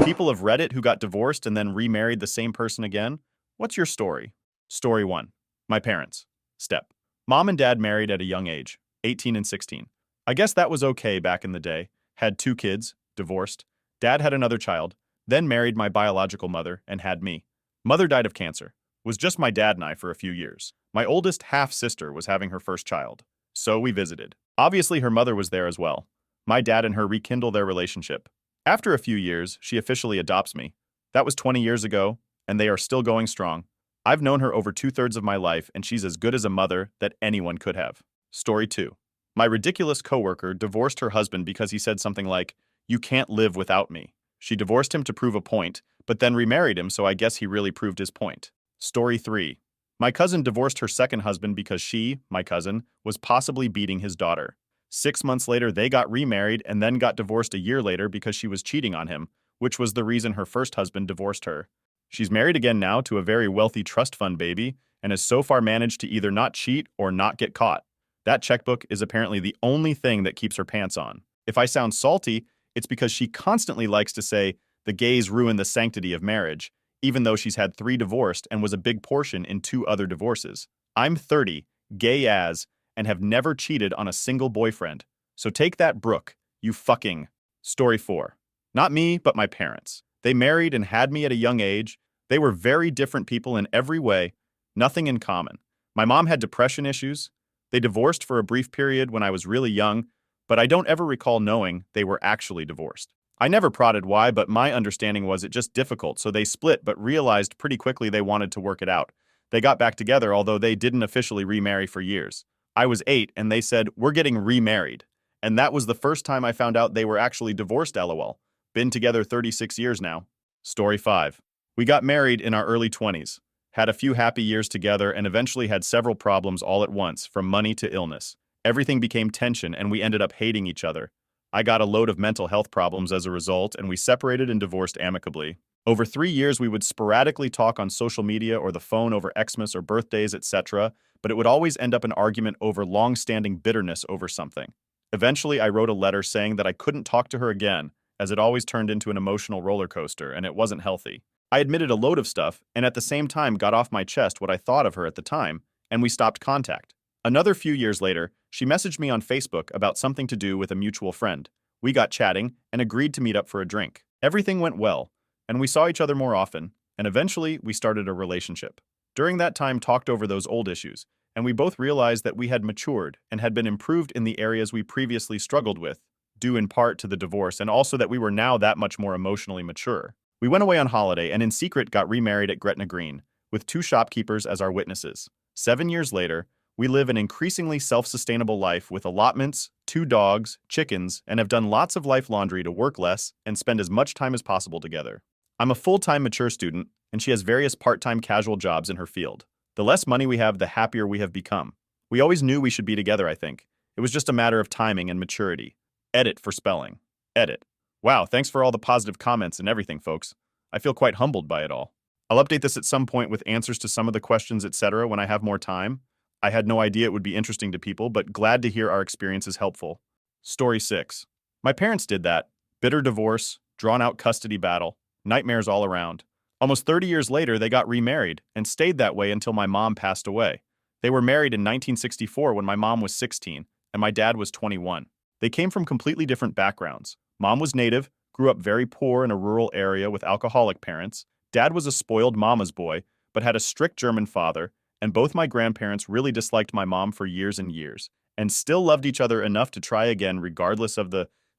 People of Reddit who got divorced and then remarried the same person again? What's your story? Story 1. My parents. Step. Mom and dad married at a young age, 18 and 16. I guess that was okay back in the day. Had 2 kids, divorced. Dad had another child, then married my biological mother and had me. Mother died of cancer. Was just my dad and I for a few years. My oldest half-sister was having her first child. So we visited. Obviously her mother was there as well. My dad and her rekindle their relationship. After a few years, she officially adopts me. That was 20 years ago, and they are still going strong. I've known her over 2/3 of my life, and she's as good as a mother that anyone could have. Story 2. My ridiculous coworker divorced her husband because he said something like, "You can't live without me." She divorced him to prove a point, but then remarried him, so I guess he really proved his point. Story 3. My cousin divorced her second husband because she, my cousin, was possibly beating his daughter. 6 months later, they got remarried and then got divorced a year later because she was cheating on him, which was the reason her first husband divorced her. She's married again now to a very wealthy trust fund baby and has so far managed to either not cheat or not get caught. That checkbook is apparently the only thing that keeps her pants on. If I sound salty, it's because she constantly likes to say the gays ruin the sanctity of marriage, even though she's had 3 divorced and was a big portion in 2 other divorces. I'm 30, gay as, and have never cheated on a single boyfriend. So take that, Brooke, you fucking. Story 4. Not me, but my parents. They married and had me at a young age. They were very different people in every way, nothing in common. My mom had depression issues. They divorced for a brief period when I was really young, but I don't ever recall knowing they were actually divorced. I never prodded why, but my understanding was it just difficult, so they split but realized pretty quickly they wanted to work it out. They got back together, although they didn't officially remarry for years. I was 8 and they said, "We're getting remarried." And that was the first time I found out they were actually divorced, lol. Been together 36 years now. Story 5. We got married in our early 20s, had a few happy years together, and eventually had several problems all at once, from money to illness. Everything became tension and we ended up hating each other. I got a load of mental health problems as a result, and we separated and divorced amicably. Over 3 years, we would sporadically talk on social media or the phone over Xmas or birthdays, etc., but it would always end up an argument over long-standing bitterness over something. Eventually, I wrote a letter saying that I couldn't talk to her again, as it always turned into an emotional roller coaster, and it wasn't healthy. I admitted a load of stuff, and at the same time got off my chest what I thought of her at the time, and we stopped contact. Another few years later, she messaged me on Facebook about something to do with a mutual friend. We got chatting and agreed to meet up for a drink. Everything went well, and we saw each other more often, and eventually we started a relationship. During that time, talked over those old issues, and we both realized that we had matured and had been improved in the areas we previously struggled with, due in part to the divorce, and also that we were now that much more emotionally mature. We went away on holiday and in secret got remarried at Gretna Green, with 2 shopkeepers as our witnesses. 7 years later, we live an increasingly self-sustainable life with allotments, 2 dogs, chickens, and have done lots of life laundry to work less and spend as much time as possible together. I'm a full-time mature student, and she has various part-time casual jobs in her field. The less money we have, the happier we have become. We always knew we should be together, I think. It was just a matter of timing and maturity. Edit for spelling. Edit. Wow, thanks for all the positive comments and everything, folks. I feel quite humbled by it all. I'll update this at some point with answers to some of the questions, etc. when I have more time. I had no idea it would be interesting to people, but glad to hear our experience is helpful. Story 6. My parents did that. Bitter divorce, drawn-out custody battle, nightmares all around. Almost 30 years later, they got remarried and stayed that way until my mom passed away. They were married in 1964 when my mom was 16 and my dad was 21. They came from completely different backgrounds. Mom was native, grew up very poor in a rural area with alcoholic parents. Dad was a spoiled mama's boy, but had a strict German father, and both my grandparents really disliked my mom for years and years, and still loved each other enough to try again regardless of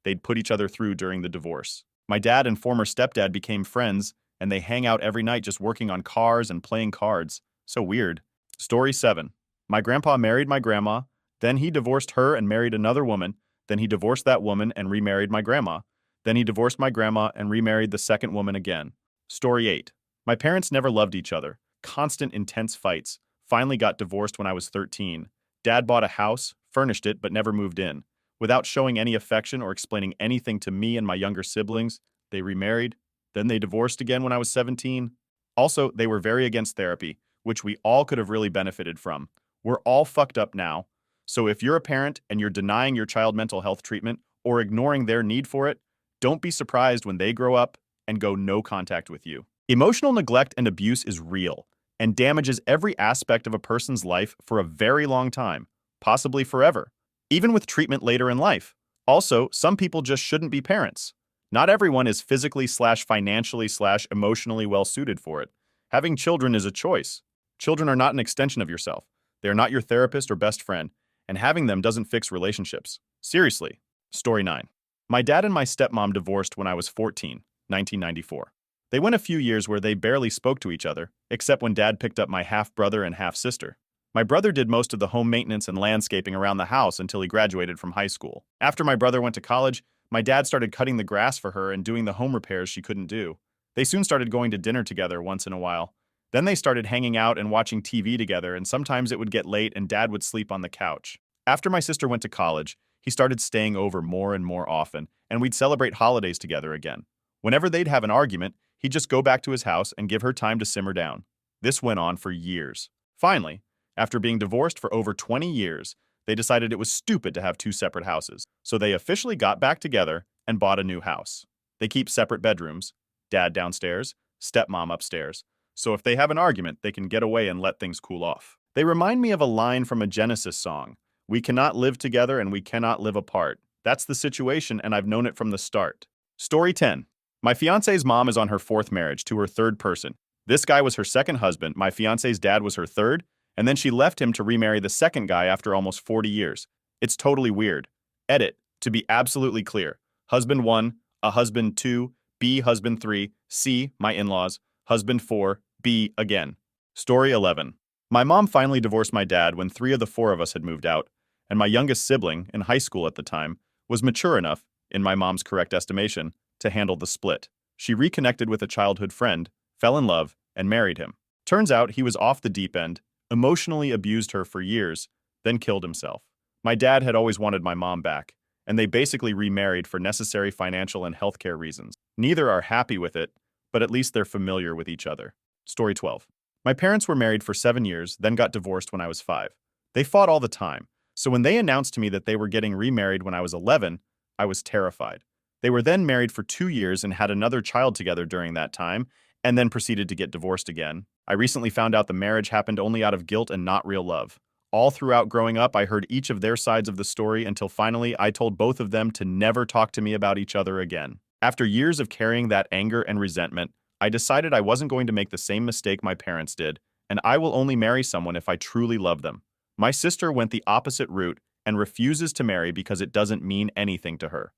they'd put each other through during the divorce. My dad and former stepdad became friends, and they hang out every night just working on cars and playing cards. So weird. Story 7. My grandpa married my grandma, then he divorced her and married another woman, then he divorced that woman and remarried my grandma. Then he divorced my grandma and remarried the second woman again. Story 8. My parents never loved each other. Constant intense fights. Finally got divorced when I was 13. Dad bought a house, furnished it, but never moved in. Without showing any affection or explaining anything to me and my younger siblings, they remarried. Then they divorced again when I was 17. Also, they were very against therapy, which we all could have really benefited from. We're all fucked up now. So if you're a parent and you're denying your child mental health treatment or ignoring their need for it, don't be surprised when they grow up and go no contact with you. Emotional neglect and abuse is real and damages every aspect of a person's life for a very long time, possibly forever, even with treatment later in life. Also, some people just shouldn't be parents. Not everyone is physically/financially/emotionally well suited for it. Having children is a choice. Children are not an extension of yourself. They are not your therapist or best friend, and having them doesn't fix relationships. Seriously. Story 9. My dad and my stepmom divorced when I was 14, 1994. They went a few years where they barely spoke to each other, except when dad picked up my half-brother and half-sister. My brother did most of the home maintenance and landscaping around the house until he graduated from high school. After my brother went to college, my dad started cutting the grass for her and doing the home repairs she couldn't do. They soon started going to dinner together once in a while. Then they started hanging out and watching TV together, and sometimes it would get late and dad would sleep on the couch. After my sister went to college, he started staying over more and more often, and we'd celebrate holidays together again. Whenever they'd have an argument, he'd just go back to his house and give her time to simmer down. This went on for years. Finally, after being divorced for over 20 years, they decided it was stupid to have two separate houses, so they officially got back together and bought a new house. They keep separate bedrooms, dad downstairs, stepmom upstairs, so if they have an argument, they can get away and let things cool off. They remind me of a line from a Genesis song. We cannot live together and we cannot live apart. That's the situation, and I've known it from the start. Story 10. My fiance's mom is on her fourth marriage to her third person. This guy was her second husband, my fiance's dad was her third, and then she left him to remarry the second guy after almost 40 years. It's totally weird. Edit, to be absolutely clear. Husband 1, a husband 2, B, husband 3, C, my in-laws, husband 4, B, again. Story 11. My mom finally divorced my dad when 3 of the 4 of us had moved out, and my youngest sibling, in high school at the time, was mature enough, in my mom's correct estimation, to handle the split. She reconnected with a childhood friend, fell in love, and married him. Turns out he was off the deep end, emotionally abused her for years, then killed himself. My dad had always wanted my mom back, and they basically remarried for necessary financial and healthcare reasons. Neither are happy with it, but at least they're familiar with each other. Story 12. My parents were married for 7 years, then got divorced when I was 5. They fought all the time, so when they announced to me that they were getting remarried when I was 11, I was terrified. They were then married for 2 years and had another child together during that time, and then proceeded to get divorced again. I recently found out the marriage happened only out of guilt and not real love. All throughout growing up, I heard each of their sides of the story until finally I told both of them to never talk to me about each other again. After years of carrying that anger and resentment, I decided I wasn't going to make the same mistake my parents did, and I will only marry someone if I truly love them. My sister went the opposite route and refuses to marry because it doesn't mean anything to her.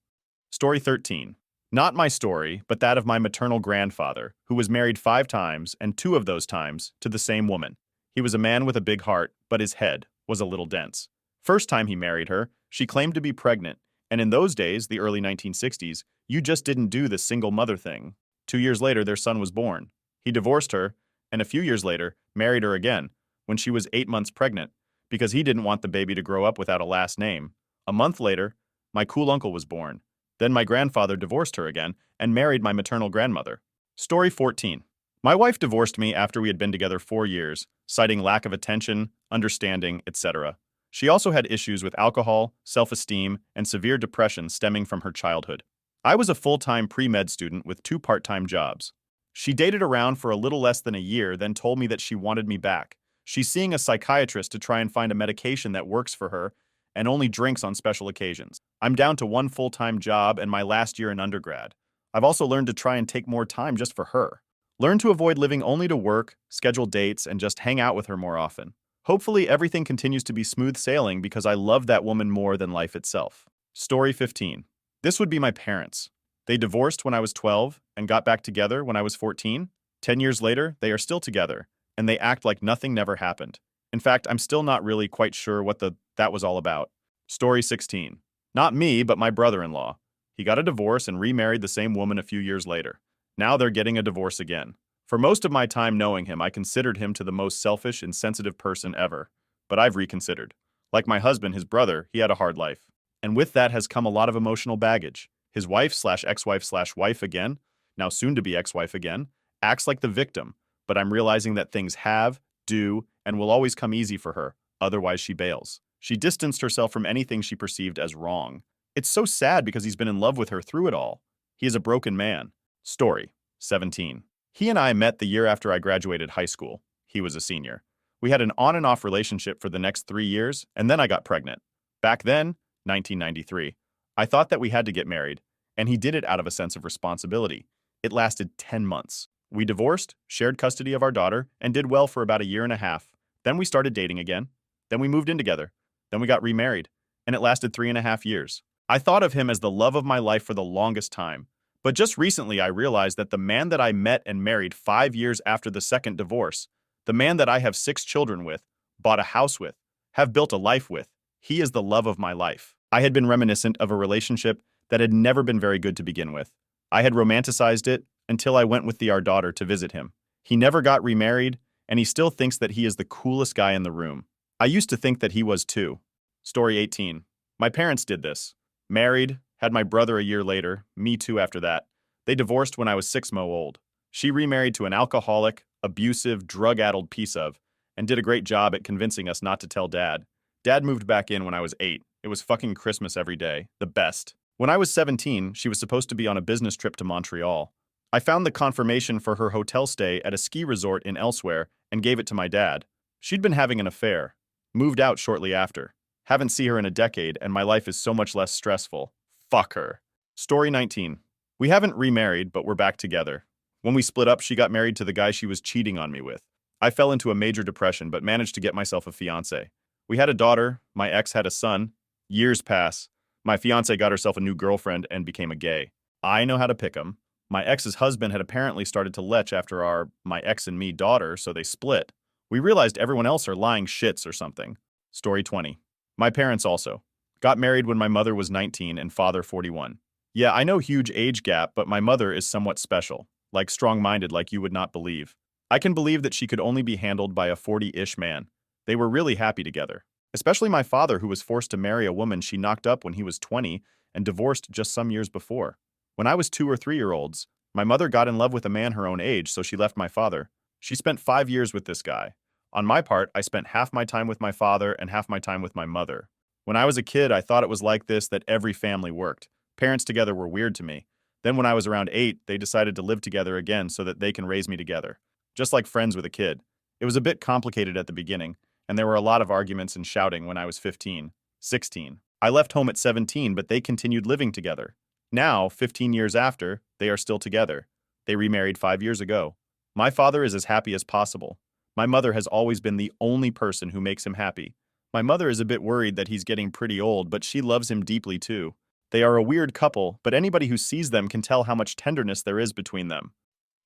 Story 13. Not my story, but that of my maternal grandfather, who was married 5 times, and 2 of those times to the same woman. He was a man with a big heart, but his head was a little dense. First time he married her, she claimed to be pregnant, and in those days, the early 1960s, you just didn't do the single mother thing. 2 years later, their son was born. He divorced her, and a few years later, married her again, when she was 8 months pregnant, because he didn't want the baby to grow up without a last name. A month later, my cool uncle was born. Then my grandfather divorced her again and married my maternal grandmother. Story 14. My wife divorced me after we had been together 4 years, citing lack of attention, understanding, etc. She also had issues with alcohol, self-esteem, and severe depression stemming from her childhood. I was a full-time pre-med student with 2 part-time jobs. She dated around for a little less than a year, then told me that she wanted me back. She's seeing a psychiatrist to try and find a medication that works for her, and only drinks on special occasions. I'm down to 1 full-time job and my last year in undergrad. I've also learned to try and take more time just for her. Learn to avoid living only to work, schedule dates, and just hang out with her more often. Hopefully everything continues to be smooth sailing because I love that woman more than life itself. Story 15. This would be my parents. They divorced when I was 12 and got back together when I was 14. 10 years later, they are still together, and they act like nothing never happened. In fact, I'm still not really quite sure what that was all about. Story 16. Not me, but my brother-in-law. He got a divorce and remarried the same woman a few years later. Now they're getting a divorce again. For most of my time knowing him, I considered him to the most selfish, insensitive person ever. But I've reconsidered. Like my husband, his brother, he had a hard life. And with that has come a lot of emotional baggage. His wife/ex-wife/wife again, now soon-to-be ex-wife again, acts like the victim. But I'm realizing that things have, do, and will always come easy for her. Otherwise, she bails. She distanced herself from anything she perceived as wrong. It's so sad because he's been in love with her through it all. He is a broken man. Story. 17. He and I met the year after I graduated high school. He was a senior. We had an on and off relationship for the next 3 years, and then I got pregnant. Back then, 1993, I thought that we had to get married, and he did it out of a sense of responsibility. It lasted 10 months. We divorced, shared custody of our daughter, and did well for about a year and a half. Then we started dating again. Then we moved in together. Then we got remarried, and it lasted 3.5 years. I thought of him as the love of my life for the longest time. But just recently I realized that the man that I met and married 5 years after the second divorce, the man that I have 6 children with, bought a house with, have built a life with, he is the love of my life. I had been reminiscent of a relationship that had never been very good to begin with. I had romanticized it until I went with our daughter to visit him. He never got remarried, and he still thinks that he is the coolest guy in the room. I used to think that he was too. Story 18. My parents did this. Married, had my brother a year later, me too after that. They divorced when I was 6 months old. She remarried to an alcoholic, abusive, drug-addled piece of, and did a great job at convincing us not to tell Dad. Dad moved back in when I was 8. It was fucking Christmas every day. The best. When I was 17, she was supposed to be on a business trip to Montreal. I found the confirmation for her hotel stay at a ski resort in elsewhere and gave it to my dad. She'd been having an affair. Moved out shortly after. Haven't seen her in a decade, and my life is so much less stressful. Fuck her. Story 19. We haven't remarried, but we're back together. When we split up, she got married to the guy she was cheating on me with. I fell into a major depression, but managed to get myself a fiancé. We had a daughter, my ex had a son. Years pass. My fiancé got herself a new girlfriend and became a gay. I know how to pick 'em. My ex's husband had apparently started to lech after my ex and me daughter, so they split. We realized everyone else are lying shits or something. Story 20. My parents also. Got married when my mother was 19 and father 41. Yeah, I know huge age gap, but my mother is somewhat special. Like strong-minded like you would not believe. I can believe that she could only be handled by a 40-ish man. They were really happy together. Especially my father, who was forced to marry a woman she knocked up when he was 20 and divorced just some years before. When I was 2 or 3-year-olds, my mother got in love with a man her own age, so she left my father. She spent 5 years with this guy. On my part, I spent half my time with my father and half my time with my mother. When I was a kid, I thought it was like this that every family worked. Parents together were weird to me. Then when I was around 8, they decided to live together again so that they can raise me together. Just like friends with a kid. It was a bit complicated at the beginning, and there were a lot of arguments and shouting when I was 15, 16. I left home at 17, but they continued living together. Now, 15 years after, they are still together. They remarried 5 years ago. My father is as happy as possible. My mother has always been the only person who makes him happy. My mother is a bit worried that he's getting pretty old, but she loves him deeply too. They are a weird couple, but anybody who sees them can tell how much tenderness there is between them.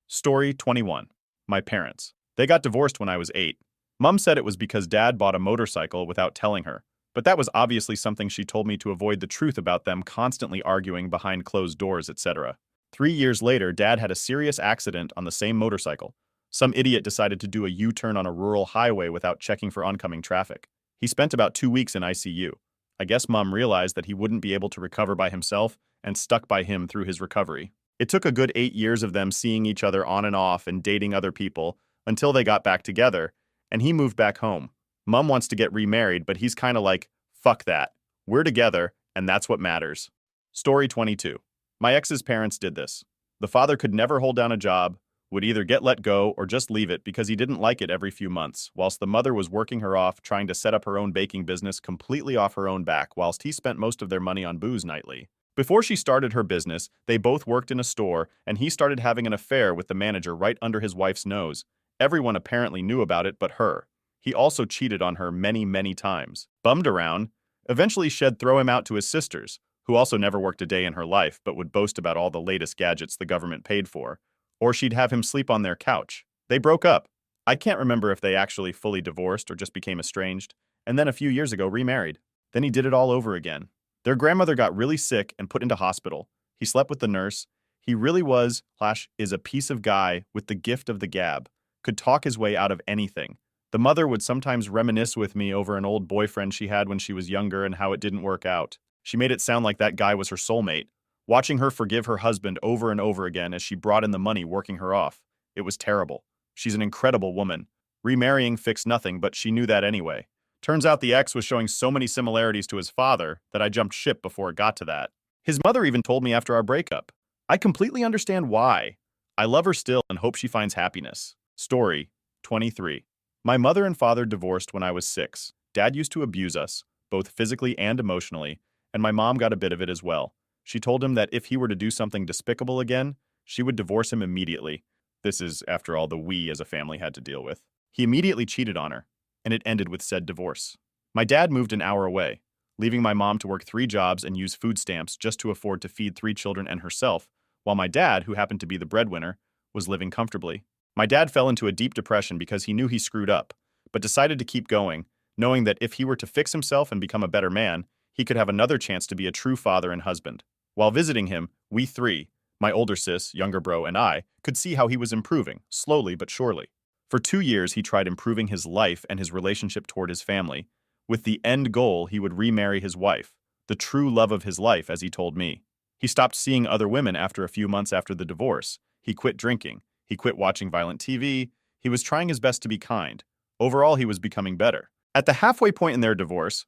Story 21. My parents. They got divorced when I was 8. Mom said it was because Dad bought a motorcycle without telling her, but that was obviously something she told me to avoid the truth about them constantly arguing behind closed doors, etc. 3 years later, Dad had a serious accident on the same motorcycle. Some idiot decided to do a U-turn on a rural highway without checking for oncoming traffic. He spent about 2 weeks in ICU. I guess Mom realized that he wouldn't be able to recover by himself and stuck by him through his recovery. It took a good 8 years of them seeing each other on and off and dating other people until they got back together, and he moved back home. Mom wants to get remarried, but he's kinda like, fuck that. We're together, and that's what matters. Story 22. My ex's parents did this. The father could never hold down a job, would either get let go or just leave it because he didn't like it every few months, whilst the mother was working her off trying to set up her own baking business completely off her own back whilst he spent most of their money on booze nightly. Before she started her business, they both worked in a store, and he started having an affair with the manager right under his wife's nose. Everyone apparently knew about it but her. He also cheated on her many, many times. Bummed around, eventually she'd throw him out to his sisters, who also never worked a day in her life but would boast about all the latest gadgets the government paid for. Or she'd have him sleep on their couch. They broke up. I can't remember if they actually fully divorced or just became estranged, and then a few years ago remarried. Then he did it all over again. Their grandmother got really sick and put into hospital. He slept with the nurse. He really is a piece of guy with the gift of the gab. Could talk his way out of anything. The mother would sometimes reminisce with me over an old boyfriend she had when she was younger and how it didn't work out. She made it sound like that guy was her soulmate. Watching her forgive her husband over and over again as she brought in the money working her off. It was terrible. She's an incredible woman. Remarrying fixed nothing, but she knew that anyway. Turns out the ex was showing so many similarities to his father that I jumped ship before it got to that. His mother even told me after our breakup. I completely understand why. I love her still and hope she finds happiness. Story 23. My mother and father divorced when I was 6. Dad used to abuse us, both physically and emotionally, and my mom got a bit of it as well. She told him that if he were to do something despicable again, she would divorce him immediately. This is, after all, the we as a family had to deal with. He immediately cheated on her, and it ended with said divorce. My dad moved an hour away, leaving my mom to work 3 jobs and use food stamps just to afford to feed 3 children and herself, while my dad, who happened to be the breadwinner, was living comfortably. My dad fell into a deep depression because he knew he screwed up, but decided to keep going, knowing that if he were to fix himself and become a better man, he could have another chance to be a true father and husband. While visiting him, we 3, my older sis, younger bro, and I, could see how he was improving, slowly but surely. For 2 years, he tried improving his life and his relationship toward his family, with the end goal he would remarry his wife, the true love of his life, as he told me. He stopped seeing other women after a few months after the divorce. He quit drinking. He quit watching violent TV. He was trying his best to be kind. Overall, he was becoming better. At the halfway point in their divorce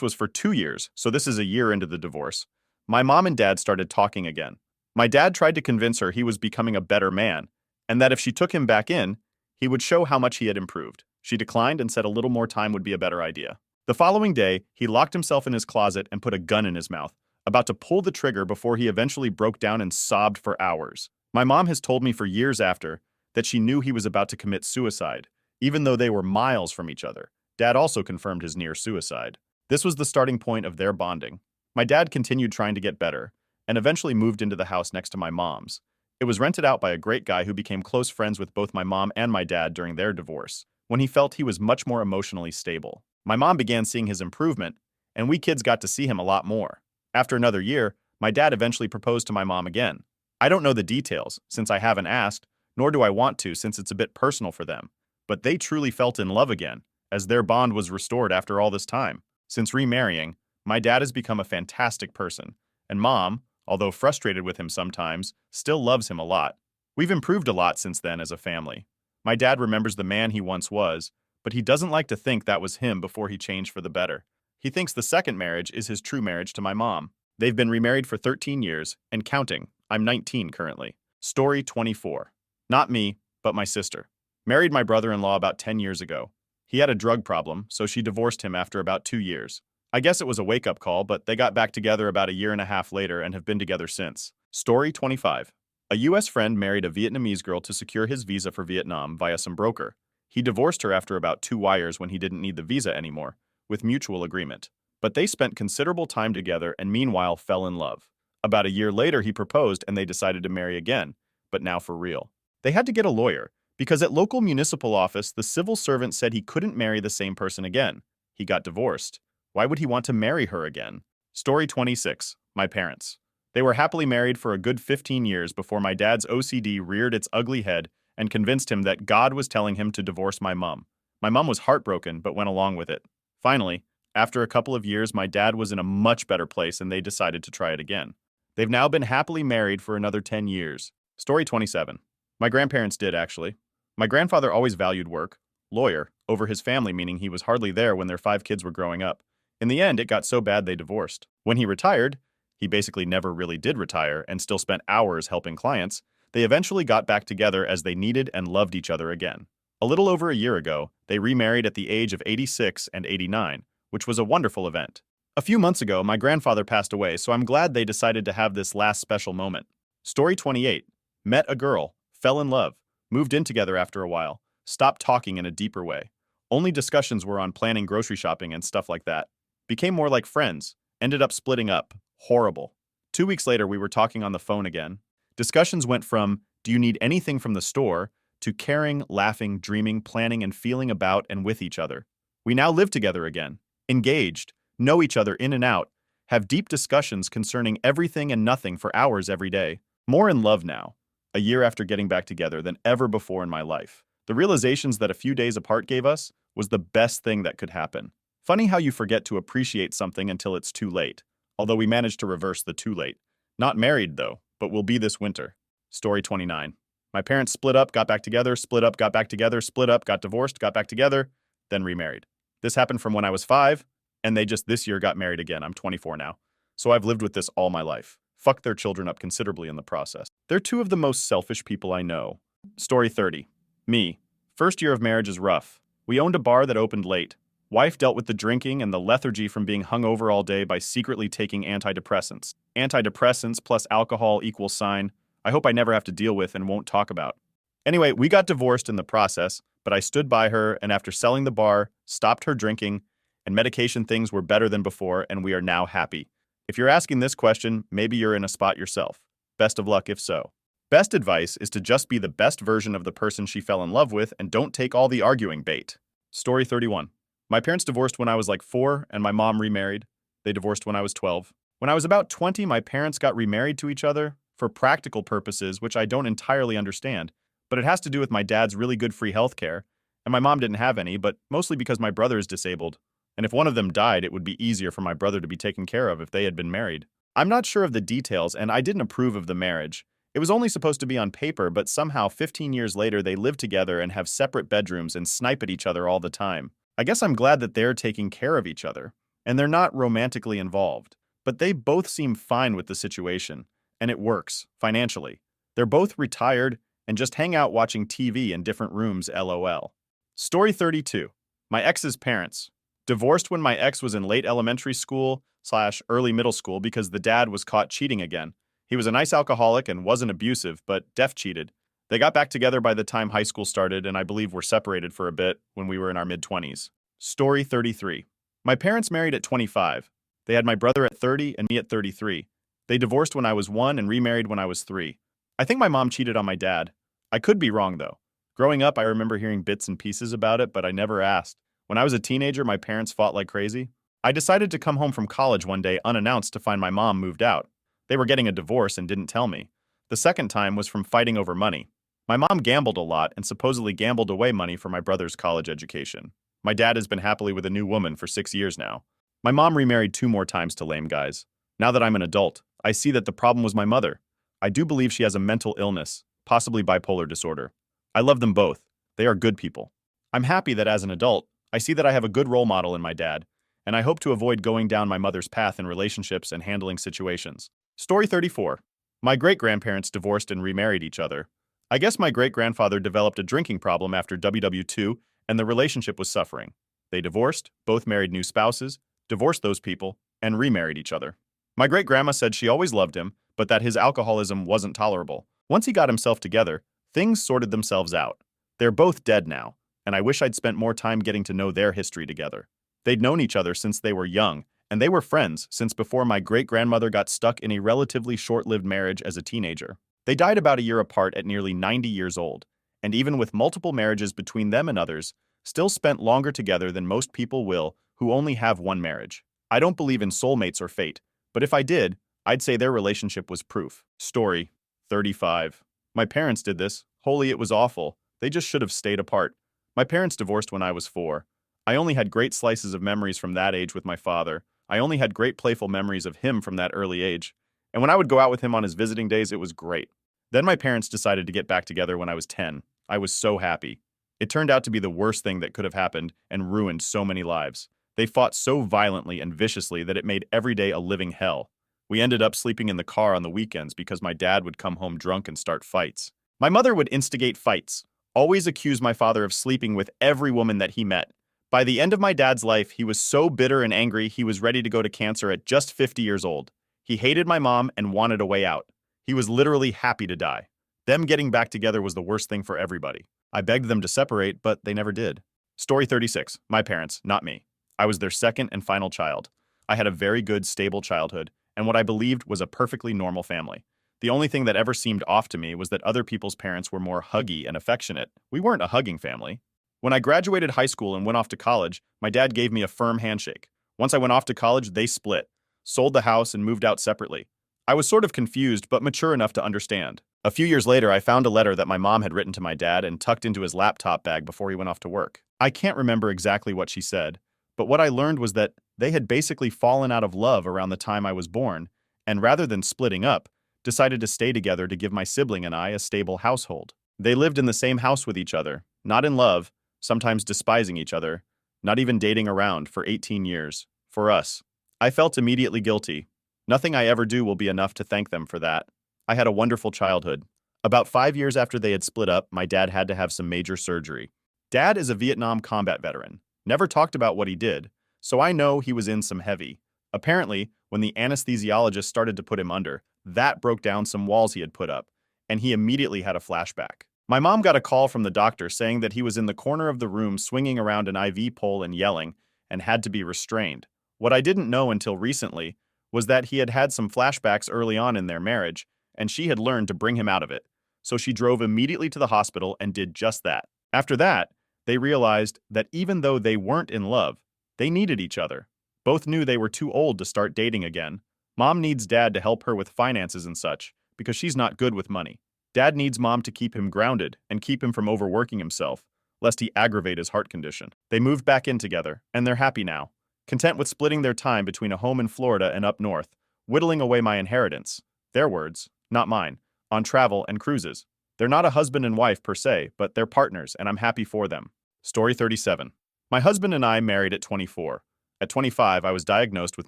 was for 2 years, so this is a year into the divorce, my mom and dad started talking again. My dad tried to convince her he was becoming a better man, and that if she took him back in, he would show how much he had improved. She declined and said a little more time would be a better idea. The following day, he locked himself in his closet and put a gun in his mouth, about to pull the trigger before he eventually broke down and sobbed for hours. My mom has told me for years after that she knew he was about to commit suicide, even though they were miles from each other. Dad also confirmed his near suicide. This was the starting point of their bonding. My dad continued trying to get better, and eventually moved into the house next to my mom's. It was rented out by a great guy who became close friends with both my mom and my dad during their divorce, when he felt he was much more emotionally stable. My mom began seeing his improvement, and we kids got to see him a lot more. After another year, my dad eventually proposed to my mom again. I don't know the details, since I haven't asked, nor do I want to since it's a bit personal for them, but they truly felt in love again, as their bond was restored after all this time. Since remarrying, my dad has become a fantastic person, and mom, although frustrated with him sometimes, still loves him a lot. We've improved a lot since then as a family. My dad remembers the man he once was, but he doesn't like to think that was him before he changed for the better. He thinks the second marriage is his true marriage to my mom. They've been remarried for 13 years, and counting. I'm 19 currently. Story 24. Not me, but my sister. Married my brother-in-law about 10 years ago. He had a drug problem, so she divorced him after about 2 years. I guess it was a wake-up call, but they got back together about a year and a half later and have been together since. Story 25. A U.S. friend married a Vietnamese girl to secure his visa for Vietnam via some broker. He divorced her after about 2 wires when he didn't need the visa anymore, with mutual agreement. But they spent considerable time together and meanwhile fell in love. About a year later, he proposed and they decided to marry again, but now for real. They had to get a lawyer, because at local municipal office, the civil servant said he couldn't marry the same person again. He got divorced. Why would he want to marry her again? Story 26. My parents. They were happily married for a good 15 years before my dad's OCD reared its ugly head and convinced him that God was telling him to divorce my mom. My mom was heartbroken but went along with it. Finally, after a couple of years, my dad was in a much better place and they decided to try it again. They've now been happily married for another 10 years. Story 27. My grandparents did, actually. My grandfather always valued work, lawyer, over his family, meaning he was hardly there when their 5 kids were growing up. In the end, it got so bad they divorced. When he retired, he basically never really did retire and still spent hours helping clients, they eventually got back together as they needed and loved each other again. A little over a year ago, they remarried at the age of 86 and 89, which was a wonderful event. A few months ago, my grandfather passed away, so I'm glad they decided to have this last special moment. Story 28. Met a girl, fell in love, moved in together after a while, stopped talking in a deeper way. Only discussions were on planning grocery shopping and stuff like that. Became more like friends, ended up splitting up. Horrible. 2 weeks later, we were talking on the phone again. Discussions went from, do you need anything from the store, to caring, laughing, dreaming, planning, and feeling about and with each other. We now live together again, engaged, know each other in and out, have deep discussions concerning everything and nothing for hours every day. More in love now, a year after getting back together than ever before in my life. The realizations that a few days apart gave us was the best thing that could happen. Funny how you forget to appreciate something until it's too late, although we managed to reverse the too late. Not married, though, but will be this winter. Story 29. My parents split up, got back together, split up, got back together, split up, got divorced, got back together, then remarried. This happened from when I was 5, and they just this year got married again. I'm 24 now. So I've lived with this all my life. fucked their children up considerably in the process. They're two of the most selfish people I know. Story 30. Me. First year of marriage is rough. We owned a bar that opened late. Wife dealt with the drinking and the lethargy from being hungover all day by secretly taking antidepressants. Antidepressants plus alcohol equals sign. I hope I never have to deal with and won't talk about. Anyway, we got divorced in the process, but I stood by her and after selling the bar, stopped her drinking, and medication things were better than before and we are now happy. If you're asking this question, maybe you're in a spot yourself. Best of luck if so. Best advice is to just be the best version of the person she fell in love with and don't take all the arguing bait. Story 31. My parents divorced when I was like 4 and my mom remarried. They divorced when I was 12. When I was about 20, my parents got remarried to each other for practical purposes, which I don't entirely understand, but it has to do with my dad's really good free health care, and my mom didn't have any, but mostly because my brother is disabled. And if one of them died, it would be easier for my brother to be taken care of if they had been married. I'm not sure of the details, and I didn't approve of the marriage. It was only supposed to be on paper, but somehow 15 years later they live together and have separate bedrooms and snipe at each other all the time. I guess I'm glad that they're taking care of each other, and they're not romantically involved. But they both seem fine with the situation, and it works, financially. They're both retired and just hang out watching TV in different rooms, LOL. Story 32. My ex's parents. Divorced when my ex was in late elementary school/early middle school because the dad was caught cheating again. He was a nice alcoholic and wasn't abusive, but def cheated. They got back together by the time high school started, and I believe were separated for a bit when we were in our mid-20s. Story 33. My parents married at 25. They had my brother at 30 and me at 33. They divorced when I was 1 and remarried when I was 3. I think my mom cheated on my dad. I could be wrong, though. Growing up, I remember hearing bits and pieces about it, but I never asked. When I was a teenager, my parents fought like crazy. I decided to come home from college one day unannounced to find my mom moved out. They were getting a divorce and didn't tell me. The second time was from fighting over money. My mom gambled a lot and supposedly gambled away money for my brother's college education. My dad has been happily with a new woman for 6 years now. My mom remarried 2 more times to lame guys. Now that I'm an adult, I see that the problem was my mother. I do believe she has a mental illness, possibly bipolar disorder. I love them both. They are good people. I'm happy that as an adult, I see that I have a good role model in my dad, and I hope to avoid going down my mother's path in relationships and handling situations. Story 34. My great-grandparents divorced and remarried each other. I guess my great-grandfather developed a drinking problem after WW2, and the relationship was suffering. They divorced, both married new spouses, divorced those people, and remarried each other. My great-grandma said she always loved him, but that his alcoholism wasn't tolerable. Once he got himself together, things sorted themselves out. They're both dead now, and I wish I'd spent more time getting to know their history together. They'd known each other since they were young, and they were friends since before my great-grandmother got stuck in a relatively short-lived marriage as a teenager. They died about a year apart at nearly 90 years old, and even with multiple marriages between them and others, still spent longer together than most people will who only have one marriage. I don't believe in soulmates or fate, but if I did, I'd say their relationship was proof. Story 35. My parents did this. Holy, it was awful. They just should have stayed apart. My parents divorced when I was 4. I only had great slices of memories from that age with my father. I only had great playful memories of him from that early age. And when I would go out with him on his visiting days, it was great. Then my parents decided to get back together when I was 10. I was so happy. It turned out to be the worst thing that could have happened and ruined so many lives. They fought so violently and viciously that it made every day a living hell. We ended up sleeping in the car on the weekends because my dad would come home drunk and start fights. My mother would instigate fights, always accuse my father of sleeping with every woman that he met. By the end of my dad's life, he was so bitter and angry he was ready to go to cancer at just 50 years old. He hated my mom and wanted a way out. He was literally happy to die. Them getting back together was the worst thing for everybody. I begged them to separate, but they never did. Story 36. My parents, not me. I was their second and final child. I had a very good, stable childhood, and what I believed was a perfectly normal family. The only thing that ever seemed off to me was that other people's parents were more huggy and affectionate. We weren't a hugging family. When I graduated high school and went off to college, my dad gave me a firm handshake. Once I went off to college, they split, sold the house, and moved out separately. I was sort of confused, but mature enough to understand. A few years later, I found a letter that my mom had written to my dad and tucked into his laptop bag before he went off to work. I can't remember exactly what she said, but what I learned was that they had basically fallen out of love around the time I was born, and rather than splitting up, decided to stay together to give my sibling and I a stable household. They lived in the same house with each other, not in love, sometimes despising each other, not even dating around for 18 years. For us. I felt immediately guilty. Nothing I ever do will be enough to thank them for that. I had a wonderful childhood. About 5 years after they had split up, my dad had to have some major surgery. Dad is a Vietnam combat veteran. Never talked about what he did, so I know he was in some heavy. Apparently, when the anesthesiologist started to put him under, that broke down some walls he had put up, and he immediately had a flashback. My mom got a call from the doctor saying that he was in the corner of the room swinging around an IV pole and yelling, and had to be restrained. What I didn't know until recently was that he had had some flashbacks early on in their marriage, and she had learned to bring him out of it. So she drove immediately to the hospital and did just that. After that, they realized that even though they weren't in love, they needed each other. Both knew they were too old to start dating again. Mom needs dad to help her with finances and such, because she's not good with money. Dad needs mom to keep him grounded and keep him from overworking himself, lest he aggravate his heart condition. They moved back in together, and they're happy now, content with splitting their time between a home in Florida and up north, whittling away my inheritance, their words, not mine, on travel and cruises. They're not a husband and wife per se, but they're partners, and I'm happy for them. Story 37. My husband and I married at 24. At 25, I was diagnosed with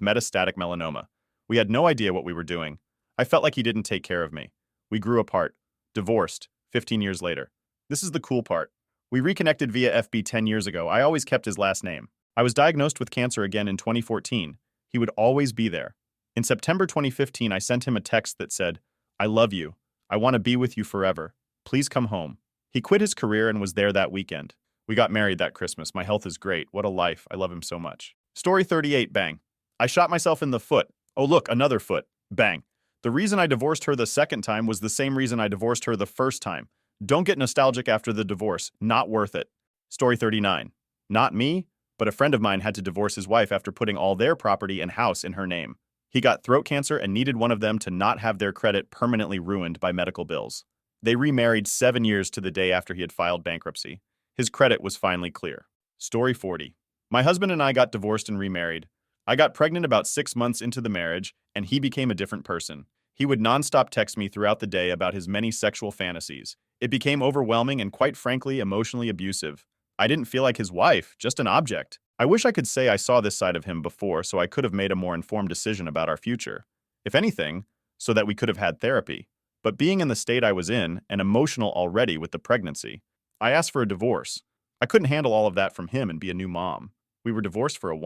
metastatic melanoma. We had no idea what we were doing. I felt like he didn't take care of me. We grew apart. Divorced, 15 years later. This is the cool part. We reconnected via FB 10 years ago. I always kept his last name. I was diagnosed with cancer again in 2014. He would always be there. In September 2015, I sent him a text that said, "I love you. I want to be with you forever. Please come home." He quit his career and was there that weekend. We got married that Christmas. My health is great. What a life. I love him so much. Story 38, bang. I shot myself in the foot. Oh look, another foot. Bang. The reason I divorced her the second time was the same reason I divorced her the first time. Don't get nostalgic after the divorce. Not worth it. Story 39. Not me, but a friend of mine had to divorce his wife after putting all their property and house in her name. He got throat cancer and needed one of them to not have their credit permanently ruined by medical bills. They remarried 7 years to the day after he had filed bankruptcy. His credit was finally clear. Story 40. My husband and I got divorced and remarried. I got pregnant about 6 months into the marriage, and he became a different person. He would nonstop text me throughout the day about his many sexual fantasies. It became overwhelming and quite frankly emotionally abusive. I didn't feel like his wife, just an object. I wish I could say I saw this side of him before so I could have made a more informed decision about our future. If anything, so that we could have had therapy. But being in the state I was in, and emotional already with the pregnancy, I asked for a divorce. I couldn't handle all of that from him and be a new mom. We were divorced for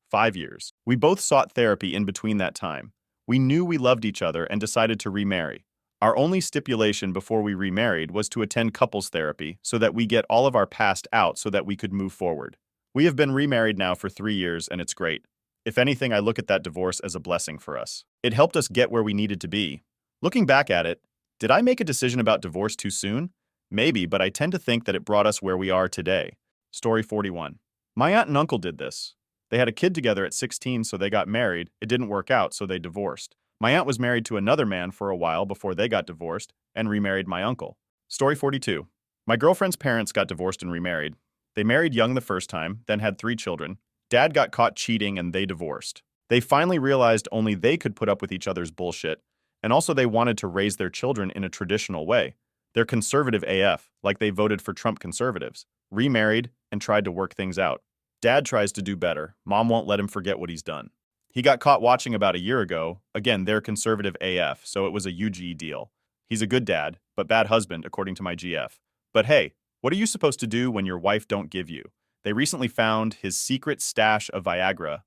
5 years. We both sought therapy in between that time. We knew we loved each other and decided to remarry. Our only stipulation before we remarried was to attend couples therapy so that we get all of our past out so that we could move forward. We have been remarried now for 3 years and it's great. If anything, I look at that divorce as a blessing for us. It helped us get where we needed to be. Looking back at it, did I make a decision about divorce too soon? Maybe, but I tend to think that it brought us where we are today. Story 41. My aunt and uncle did this. They had a kid together at 16, so they got married. It didn't work out, so they divorced. My aunt was married to another man for a while before they got divorced and remarried my uncle. Story 42. My girlfriend's parents got divorced and remarried. They married young the first time, then had 3 children. Dad got caught cheating and they divorced. They finally realized only they could put up with each other's bullshit, and also they wanted to raise their children in a traditional way. They're conservative AF, like they voted for Trump conservatives, remarried, and tried to work things out. Dad tries to do better. Mom won't let him forget what he's done. He got caught watching about a year ago. Again, they're conservative AF, so it was a UG deal. He's a good dad, but bad husband, according to my GF. But hey, what are you supposed to do when your wife don't give you? They recently found his secret stash of Viagra.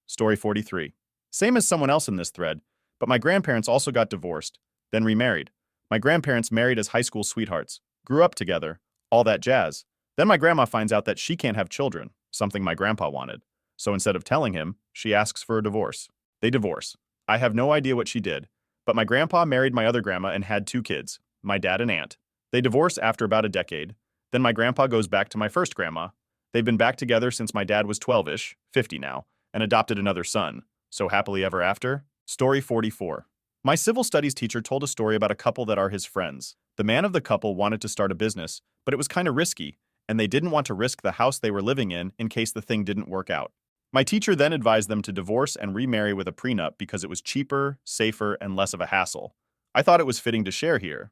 Story 43. Same as someone else in this thread, but my grandparents also got divorced, then remarried. My grandparents married as high school sweethearts, grew up together, all that jazz. Then my grandma finds out that she can't have children, something my grandpa wanted. So instead of telling him, she asks for a divorce. They divorce. I have no idea what she did, but my grandpa married my other grandma and had 2 kids, my dad and aunt. They divorce after about a decade. Then my grandpa goes back to my first grandma. They've been back together since my dad was 12-ish, 50 now, and adopted another son. So happily ever after? Story 44. My civil studies teacher told a story about a couple that are his friends. The man of the couple wanted to start a business, but it was kind of risky, and they didn't want to risk the house they were living in case the thing didn't work out. My teacher then advised them to divorce and remarry with a prenup because it was cheaper, safer, and less of a hassle. I thought it was fitting to share here.